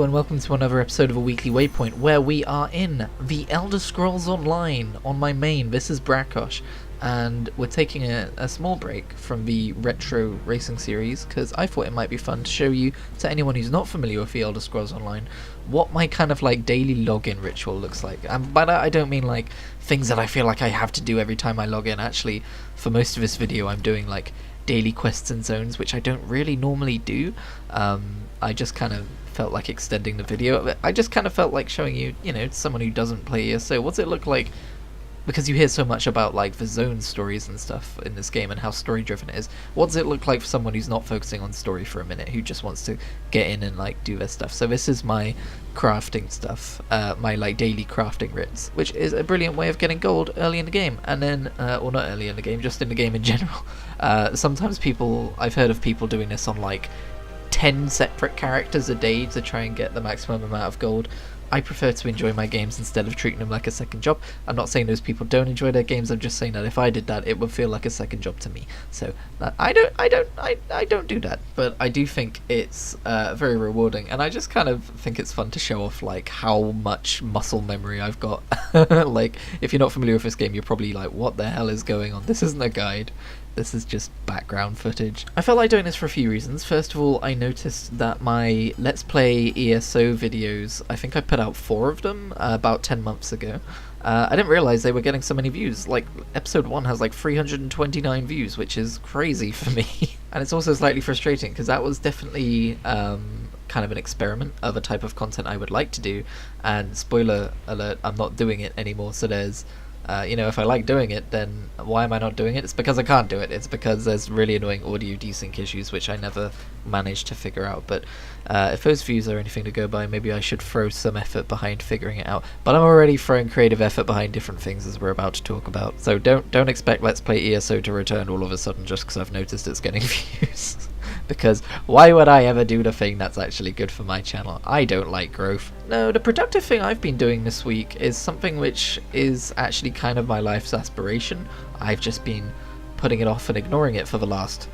and welcome to another episode of a weekly Waypoint, where we are in The Elder Scrolls Online on my main. This is Brakosh, and we're taking a small break from the retro racing series, because I thought it might be fun to show you, to anyone who's not familiar with The Elder Scrolls Online, what my kind of like daily login ritual looks like. And by that I don't mean like things that I feel like I have to do every time I log in. Actually, for most of this video I'm doing like daily quests and zones, which I don't really normally do. I just kind of felt like extending the video. I just kind of felt like showing you, someone who doesn't play ESO, what's it look like? Because you hear so much about like the zone stories and stuff in this game and how story driven it is. What does it look like for someone who's not focusing on story for a minute, who just wants to get in and like do their stuff? So this is my crafting stuff, my like daily crafting writs, which is a brilliant way of getting gold early in the game. And then, or not early in the game, just in the game in general. Sometimes I've heard of people doing this on like 10 separate characters a day to try and get the maximum amount of gold. I prefer to enjoy my games instead of treating them like a second job. I'm not saying those people don't enjoy their games, I'm just saying that if I did that, it would feel like a second job to me. So I don't do that, but I do think it's very rewarding, and I just kind of think it's fun to show off like how much muscle memory I've got. Like, if you're not familiar with this game, you're probably like, what the hell is going on? This isn't a guide. This is just background footage. I felt like doing this for a few reasons. First of all, I noticed that my Let's Play ESO videos, I think I put out 4 of them about 10 months ago. I didn't realise they were getting so many views. Like, episode 1 has like 329 views, which is crazy for me. And it's also slightly frustrating, because that was definitely kind of an experiment of a type of content I would like to do. And spoiler alert, I'm not doing it anymore, so there's... if I like doing it, then why am I not doing it? It's because I can't do it. It's because there's really annoying audio desync issues, which I never managed to figure out. But if those views are anything to go by, maybe I should throw some effort behind figuring it out. But I'm already throwing creative effort behind different things, as we're about to talk about. So don't expect Let's Play ESO to return all of a sudden just because I've noticed it's getting views. Because why would I ever do the thing that's actually good for my channel? I don't like growth. No, the productive thing I've been doing this week is something which is actually kind of my life's aspiration. I've just been putting it off and ignoring it for the last...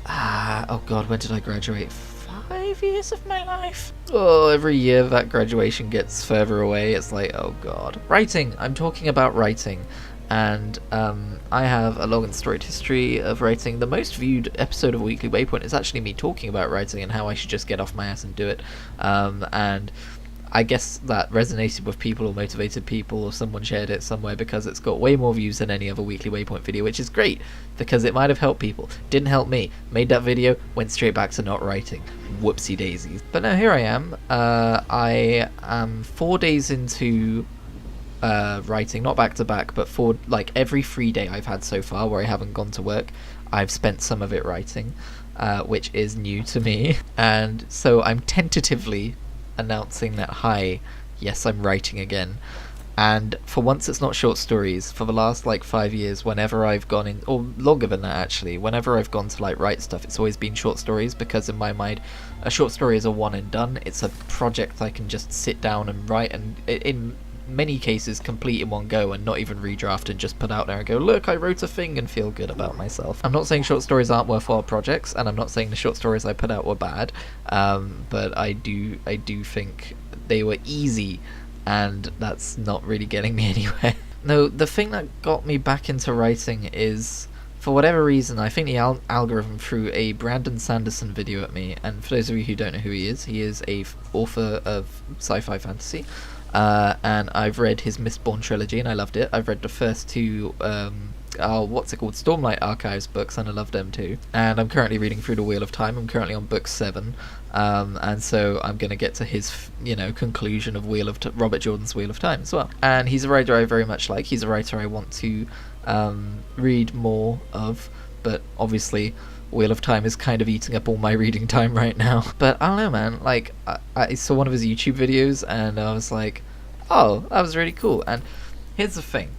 oh god, when did I graduate? 5 years of my life? Oh, every year that graduation gets further away, it's like, oh god. Writing! I'm talking about writing. And I have a long and storied history of writing. The most viewed episode of Weekly Waypoint is actually me talking about writing and how I should just get off my ass and do it. And I guess that resonated with people or motivated people, or someone shared it somewhere, because it's got way more views than any other Weekly Waypoint video, which is great, because it might have helped people. Didn't help me. Made that video, went straight back to not writing. Whoopsie daisies. But now here I am. I am 4 days into... writing, not back to back, but for like every free day I've had so far where I haven't gone to work, I've spent some of it writing, which is new to me. And so I'm tentatively announcing that, hi, yes, I'm writing again. And for once it's not short stories. For the last like 5 years, whenever I've gone in, or longer than that actually, whenever I've gone to like write stuff, it's always been short stories, because in my mind a short story is a one and done. It's a project I can just sit down and write, and in many cases complete in one go and not even redraft, and just put out there and go, look, I wrote a thing, and feel good about myself. I'm not saying short stories aren't worthwhile projects, and I'm not saying the short stories I put out were bad, but I do think they were easy, and that's not really getting me anywhere. No, the thing that got me back into writing is, for whatever reason, I think the algorithm threw a Brandon Sanderson video at me. And for those of you who don't know who he is a author of sci-fi fantasy. And I've read his Mistborn trilogy and I loved it. I've read the first 2 Stormlight Archives books, and I love them too. And I'm currently reading through the Wheel of Time. I'm currently on book 7, and so I'm going to get to his conclusion of Robert Jordan's Wheel of Time as well. And he's a writer I very much like. He's a writer I want to read more of, but obviously Wheel of Time is kind of eating up all my reading time right now. But I don't know, man, like, I saw one of his YouTube videos and I was like, oh, that was really cool. And here's the thing,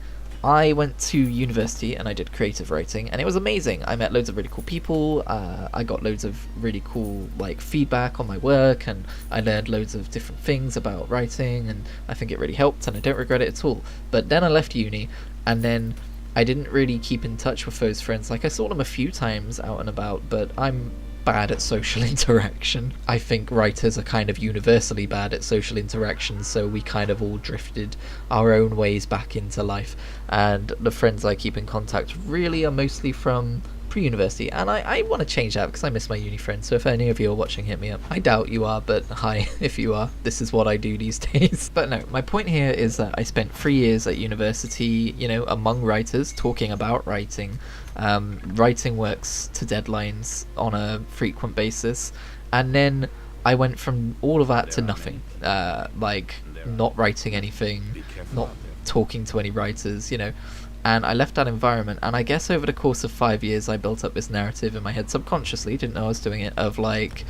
I went to university and I did creative writing, and it was amazing. I met loads of really cool people, I got loads of really cool like feedback on my work, and I learned loads of different things about writing, and I think it really helped, and I don't regret it at all. But then I left uni, and then I didn't really keep in touch with those friends. Like, I saw them a few times out and about, but I'm bad at social interaction. I think writers are kind of universally bad at social interaction, so we kind of all drifted our own ways back into life. And the friends I keep in contact really are mostly from pre-university, and I want to change that because I miss my uni friends. So if any of you are watching, hit me up. I doubt you are, but hi if you are. This is what I do these days. But no, my point here is that I spent 3 years at university, you know, among writers, talking about writing, writing works to deadlines on a frequent basis, and then I went from all of that to nothing, like not writing anything, not talking to any writers, you know. And I left that environment, and I guess over the course of 5 years I built up this narrative in my head subconsciously, didn't know I was doing it, of like,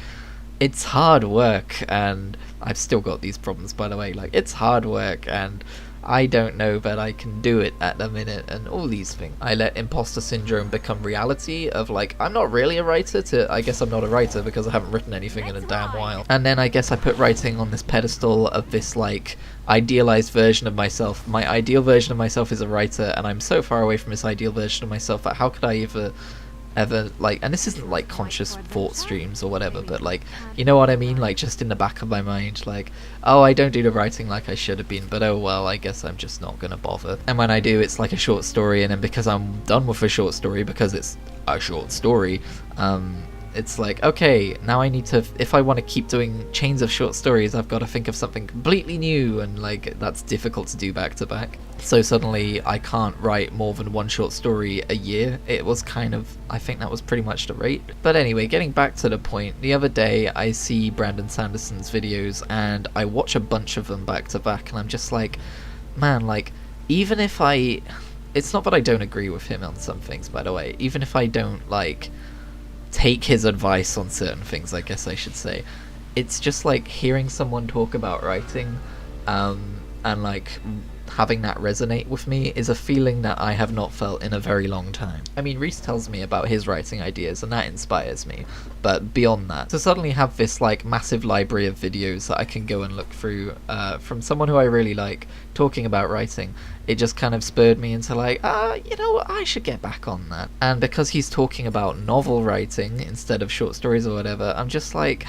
it's hard work, and I've still got these problems, by the way, like, it's hard work, and I don't know that I can do it at the minute, and all these things. I let imposter syndrome become reality of like, I'm not really a writer, to I guess I'm not a writer because I haven't written anything in a damn while. And then I guess I put writing on this pedestal of this like idealized version of myself. My ideal version of myself is a writer, and I'm so far away from this ideal version of myself that how could I ever like, and this isn't like conscious thought streams or whatever, but like, you know what I mean, like just in the back of my mind, like, oh, I don't do the writing like I should have been, but oh well, I guess I'm just not gonna bother. And when I do, it's like a short story, and then because I'm done with a short story, because it's a short story, it's like, okay, now I need to, if I want to keep doing chains of short stories, I've got to think of something completely new, and like that's difficult to do back to back. So suddenly I can't write more than one short story a year. It was kind of, I think that was pretty much the rate. But anyway, getting back to the point, the other day I see Brandon Sanderson's videos and I watch a bunch of them back to back, and I'm just like, man, like, even if it's not that I don't agree with him on some things, by the way, even if I don't like take his advice on certain things, I guess I should say, it's just like hearing someone talk about writing, and like having that resonate with me is a feeling that I have not felt in a very long time. I mean, Reese tells me about his writing ideas and that inspires me, but beyond that, to suddenly have this like massive library of videos that I can go and look through from someone who I really like talking about writing, it just kind of spurred me into like, you know what, I should get back on that. And because he's talking about novel writing instead of short stories or whatever, I'm just like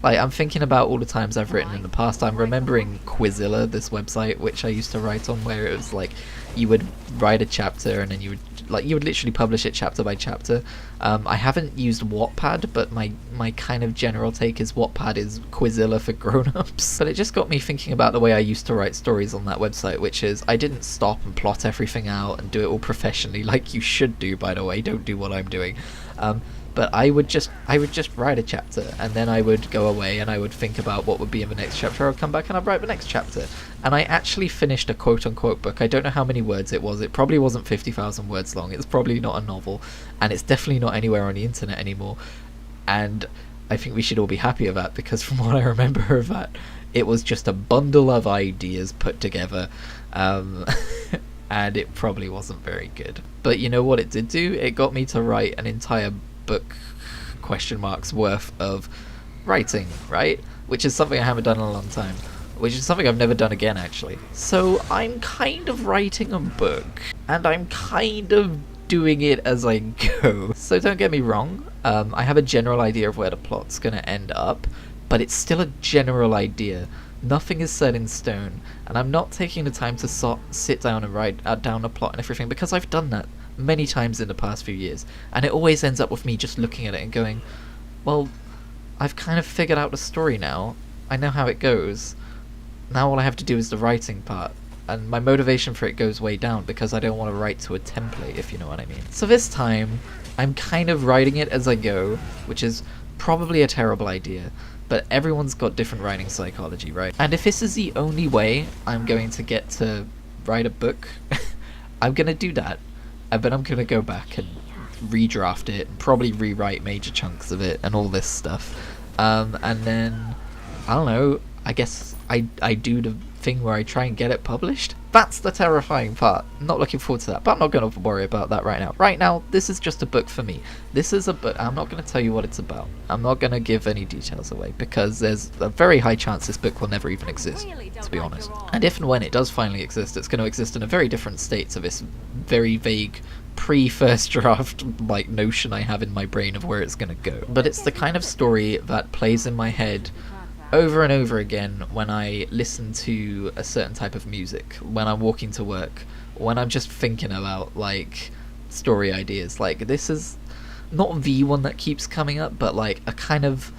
I'm thinking about all the times I've written in the past. I'm remembering Quizilla, this website which I used to write on, where it was like you would write a chapter and then you would literally publish it chapter by chapter. I haven't used Wattpad, but my kind of general take is Wattpad is Quizilla for grown-ups. But it just got me thinking about the way I used to write stories on that website, which is I didn't stop and plot everything out and do it all professionally like you should do, by the way. Don't do what I'm doing. But I would just write a chapter, and then I would go away and I would think about what would be in the next chapter. I'd come back and I'd write the next chapter. And I actually finished a quote-unquote book. I don't know how many words it was. It probably wasn't 50,000 words long. It's probably not a novel, and it's definitely not anywhere on the internet anymore. And I think we should all be happy of that, because from what I remember of that, it was just a bundle of ideas put together. And it probably wasn't very good. But you know what it did do? It got me to write an entire book question marks worth of writing, right? Which is something I haven't done in a long time, which is something I've never done again, actually. So I'm kind of writing a book, and I'm kind of doing it as I go. So don't get me wrong, I have a general idea of where the plot's gonna end up, but it's still a general idea. Nothing is set in stone, and I'm not taking the time to sit down and write down a plot and everything, because I've done that many times in the past few years, and it always ends up with me just looking at it and going, well, I've kind of figured out the story now, I know how it goes, now all I have to do is the writing part, and my motivation for it goes way down because I don't want to write to a template, if you know what I mean. So this time, I'm kind of writing it as I go, which is probably a terrible idea, but everyone's got different writing psychology, right? And if this is the only way I'm going to get to write a book, I'm going to do that. But I'm going to go back and redraft it and probably rewrite major chunks of it and all this stuff. And then, I don't know, I guess I do the thing where I try and get it published. That's the terrifying part. I'm not looking forward to that, but I'm not going to worry about that right now. Right now, this is just a book for me. This is a book. I'm not going to tell you what it's about. I'm not going to give any details away, because there's a very high chance this book will never even exist, to be honest. And if and when it does finally exist, it's going to exist in a very different state to this very vague pre-first draft like notion I have in my brain of where it's going to go. But it's the kind of story that plays in my head over and over again when I listen to a certain type of music, when I'm walking to work, when I'm just thinking about like story ideas. Like, this is not the one that keeps coming up, but like a kind of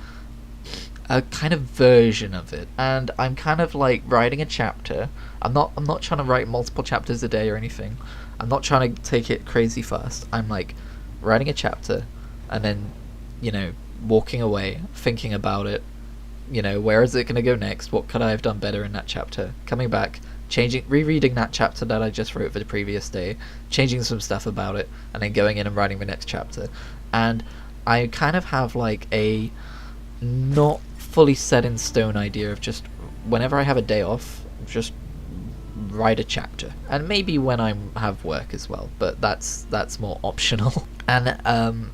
version of it. And I'm kind of like writing a chapter. I'm not trying to write multiple chapters a day or anything. I'm not trying to take it crazy fast. I'm like writing a chapter and then, you know, walking away, thinking about it. You know, where is it going to go next? What could I have done better in that chapter? Coming back, rereading that chapter that I just wrote for the previous day, changing some stuff about it, and then going in and writing the next chapter. And I kind of have like a not fully set in stone idea of just whenever I have a day off, just write a chapter. And maybe when I have work as well, but that's more optional. And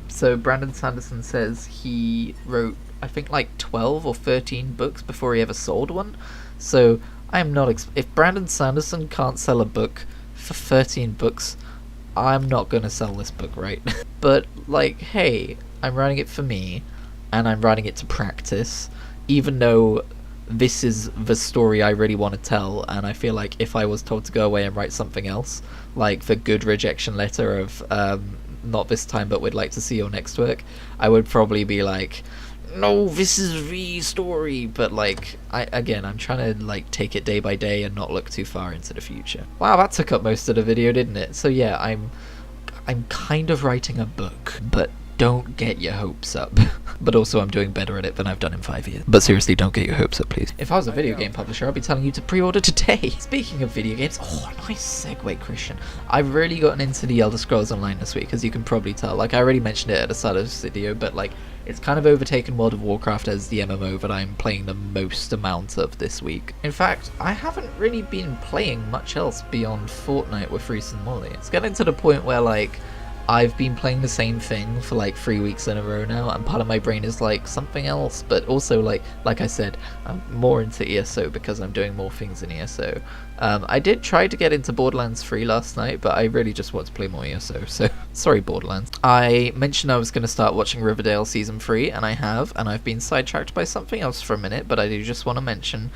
so Brandon Sanderson says he wrote, I think, like 12 or 13 books before he ever sold one. So I'm not if Brandon Sanderson can't sell a book for 13 books, I'm not gonna sell this book, right? But like, hey, I'm writing it for me, and I'm writing it to practice, even though this is the story I really want to tell. And I feel like if I was told to go away and write something else, like the good rejection letter of not this time but we'd like to see your next work, I would probably be like, no, this is the story. But like, I'm trying to like take it day by day and not look too far into the future. Wow, that took up most of the video, didn't it? So yeah, I'm kind of writing a book, but don't get your hopes up. But also, I'm doing better at it than I've done in 5 years. But seriously, don't get your hopes up, please. If I was a video game publisher, I'd be telling you to pre-order today. Speaking of video games, oh, nice segue, Christian. I've really gotten into the Elder Scrolls Online this week, as you can probably tell. Like, I already mentioned it at the start of this video, but like, it's kind of overtaken World of Warcraft as the MMO that I'm playing the most amount of this week. In fact, I haven't really been playing much else beyond Fortnite with Reese and Molly. It's getting to the point where like, I've been playing the same thing for like 3 weeks in a row now, and part of my brain is like something else. But also like I said, I'm more into ESO because I'm doing more things in ESO. I did try to get into Borderlands 3 last night, but I really just want to play more ESO, so sorry Borderlands. I mentioned I was going to start watching Riverdale Season 3, and I have, and I've been sidetracked by something else for a minute, but I do just want to mention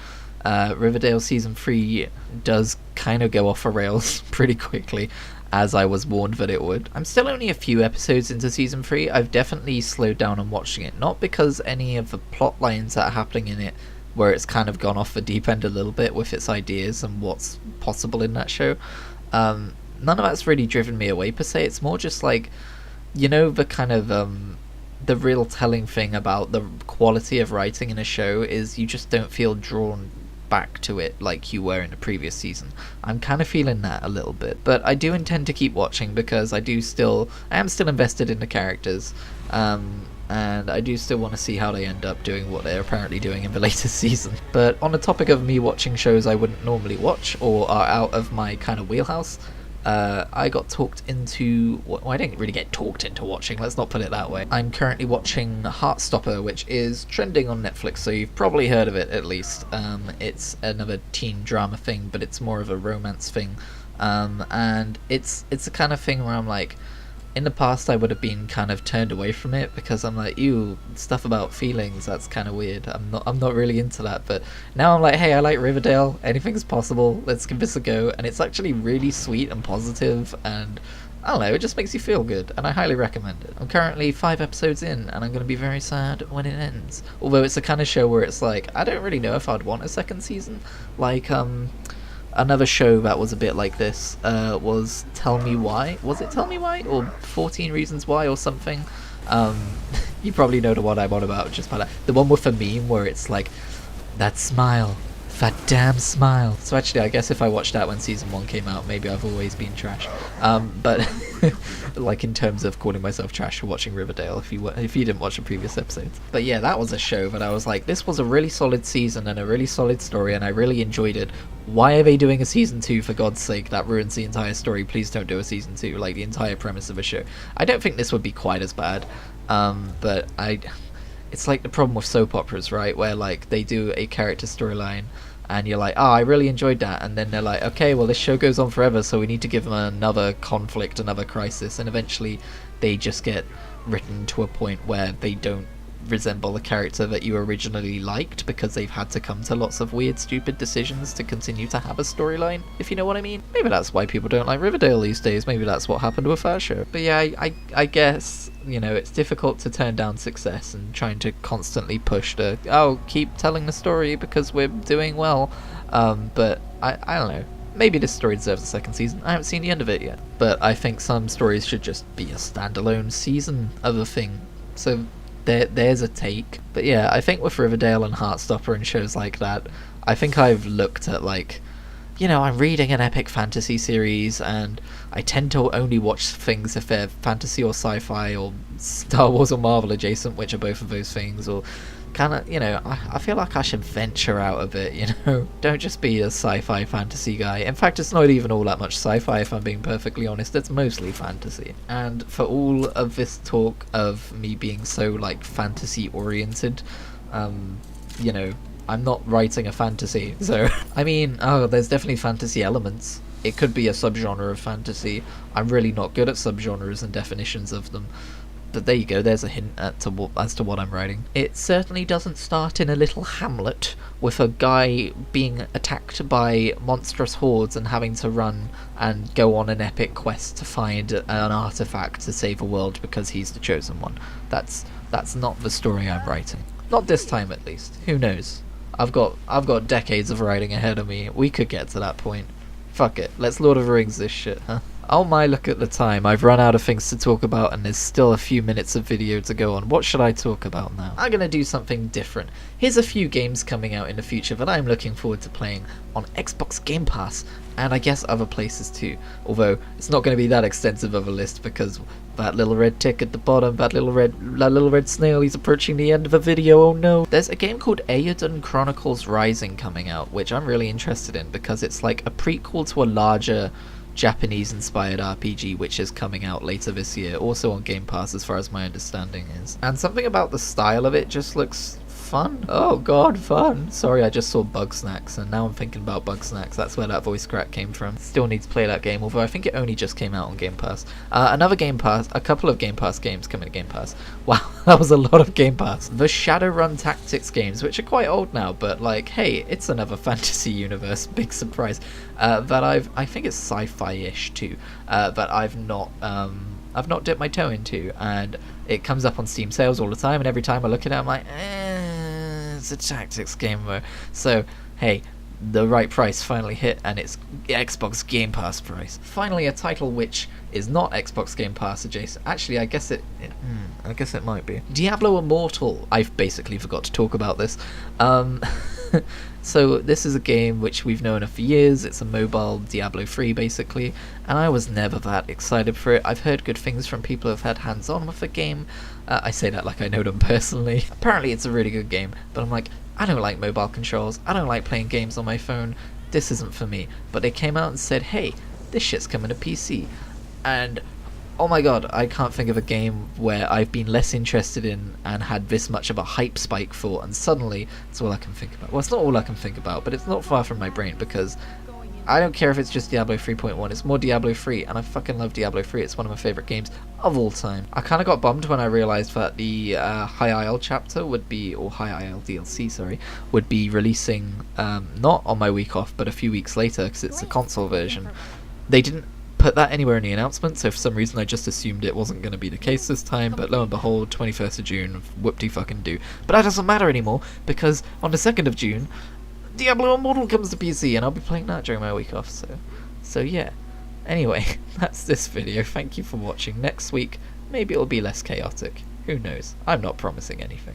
Riverdale Season 3 does kind of go off the rails pretty quickly, as I was warned that it would. I'm still only a few episodes into Season 3. I've definitely slowed down on watching it, not because any of the plot lines that are happening in it, where it's kind of gone off the deep end a little bit with its ideas and what's possible in that show. None of that's really driven me away per se. It's more just like, you know, the kind of the real telling thing about the quality of writing in a show is you just don't feel drawn back to it like you were in the previous season. I'm kind of feeling that a little bit, but I do intend to keep watching because I am still invested in the characters, and I do still want to see how they end up doing what they're apparently doing in the latest season. But on the topic of me watching shows I wouldn't normally watch or are out of my kind of wheelhouse, I got talked into... Well, I didn't really get talked into watching, let's not put it that way. I'm currently watching Heartstopper, which is trending on Netflix, so you've probably heard of it at least. It's another teen drama thing, but it's more of a romance thing. And it's the kind of thing where I'm like... In the past, I would have been kind of turned away from it because I'm like, ew, stuff about feelings, that's kind of weird. I'm not really into that. But now I'm like, hey, I like Riverdale. Anything's possible. Let's give this a go. And it's actually really sweet and positive, and I don't know, it just makes you feel good, and I highly recommend it. I'm currently 5 episodes in, and I'm going to be very sad when it ends. Although it's the kind of show where it's like, I don't really know if I'd want a second season. Like, another show that was a bit like this was Tell Me Why. Was it Tell Me Why? Or 14 Reasons Why or something? You probably know the one I'm on about, just by that. The one with a meme where it's like, that smile, That damn smile. So actually, I guess if I watched that when season 1 came out, maybe I've always been trash. But like in terms of calling myself trash for watching Riverdale, if you didn't watch the previous episodes. But yeah, that was a show that I was like, this was a really solid season and a really solid story, and I really enjoyed it. Why are they doing a season 2? For God's sake, that ruins the entire story. Please don't do a season 2. Like the entire premise of a show. I don't think this would be quite as bad. But it's like the problem with soap operas, right? Where like they do a character storyline and you're like, oh, I really enjoyed that, and then they're like, okay, well this show goes on forever, so we need to give them another conflict, another crisis, and eventually they just get written to a point where they don't resemble the character that you originally liked because they've had to come to lots of weird, stupid decisions to continue to have a storyline, if you know what I mean. Maybe that's why people don't like Riverdale these days. Maybe that's what happened with that show. But yeah, I guess, you know, it's difficult to turn down success and trying to constantly push to, oh, keep telling the story because we're doing well. But I don't know. Maybe this story deserves a second season. I haven't seen the end of it yet. But I think some stories should just be a standalone season of a thing. So there's a take. But yeah, I think with Riverdale and Heartstopper and shows like that, I think I've looked at, like, you know, I'm reading an epic fantasy series and I tend to only watch things if they're fantasy or sci-fi or Star Wars or Marvel adjacent, which are both of those things, or kind of, you know, I feel like I should venture out a bit, you know. Don't just be a sci-fi fantasy guy. In fact, it's not even all that much sci-fi, if I'm being perfectly honest. It's mostly fantasy. And for all of this talk of me being so, like, fantasy oriented, you know, I'm not writing a fantasy, so I mean, oh, there's definitely fantasy elements. It could be a subgenre of fantasy. I'm really not good at subgenres and definitions of them. But there you go, there's a hint as to what I'm writing. It certainly doesn't start in a little hamlet with a guy being attacked by monstrous hordes and having to run and go on an epic quest to find an artifact to save the world because he's the chosen one. That's not the story I'm writing. Not this time, at least. Who knows? I've got decades of writing ahead of me. We could get to that point. Fuck it. Let's Lord of the Rings this shit, huh? Oh my, look at the time. I've run out of things to talk about and there's still a few minutes of video to go on. What should I talk about now? I'm gonna do something different. Here's a few games coming out in the future that I'm looking forward to playing on Xbox Game Pass, and I guess other places too. Although, it's not going to be that extensive of a list because that little red tick at the bottom, that little red snail, he's approaching the end of a video, oh no. There's a game called Eiyuden Chronicles Rising coming out, which I'm really interested in because it's like a prequel to a larger Japanese-inspired RPG which is coming out later this year, also on Game Pass as far as my understanding is. And something about the style of it just looks fun. Oh god, fun. Sorry, I just saw Bugsnax and now I'm thinking about Bugsnax. That's where that voice crack came from. Still need to play that game, although I think it only just came out on Game Pass. A couple of Game Pass games coming to Game Pass. Wow, that was a lot of Game Pass. The Shadowrun Tactics games, which are quite old now, but like, hey, it's another fantasy universe. Big surprise. That I think it's sci-fi-ish too. That I've not dipped my toe into, and it comes up on Steam sales all the time, and every time I look at it I'm like, it's a tactics game though. So hey, the right price finally hit, and it's Xbox Game Pass price. Finally, a title which is not Xbox Game Pass adjacent. Actually, I guess it might be. Diablo Immortal. I've basically forgot to talk about this. So this is a game which we've known of for years. It's a mobile Diablo 3 basically, and I was never that excited for it. I've heard good things from people who've had hands-on with the game. I say that like I know them personally. Apparently it's a really good game, but I'm like, I don't like mobile controls. I don't like playing games on my phone. This isn't for me. But they came out and said, hey, this shit's coming to PC. And oh my god, I can't think of a game where I've been less interested in and had this much of a hype spike for, and suddenly it's all I can think about. Well, it's not all I can think about, but it's not far from my brain, because I don't care if it's just Diablo 3.1, it's more Diablo 3, and I fucking love Diablo 3, it's one of my favourite games of all time. I kind of got bummed when I realised that the High Isle chapter would be, or High Isle DLC, sorry, would be releasing not on my week off, but a few weeks later, because it's a console version. They didn't put that anywhere in the announcement, so for some reason I just assumed it wasn't going to be the case this time, but lo and behold, 21st of June, whoop-de-fucking-do. But that doesn't matter anymore, because on the 2nd of June, Diablo Immortal comes to PC, and I'll be playing that during my week off, so yeah. Anyway, that's this video. Thank you for watching. Next week, maybe it'll be less chaotic. Who knows? I'm not promising anything.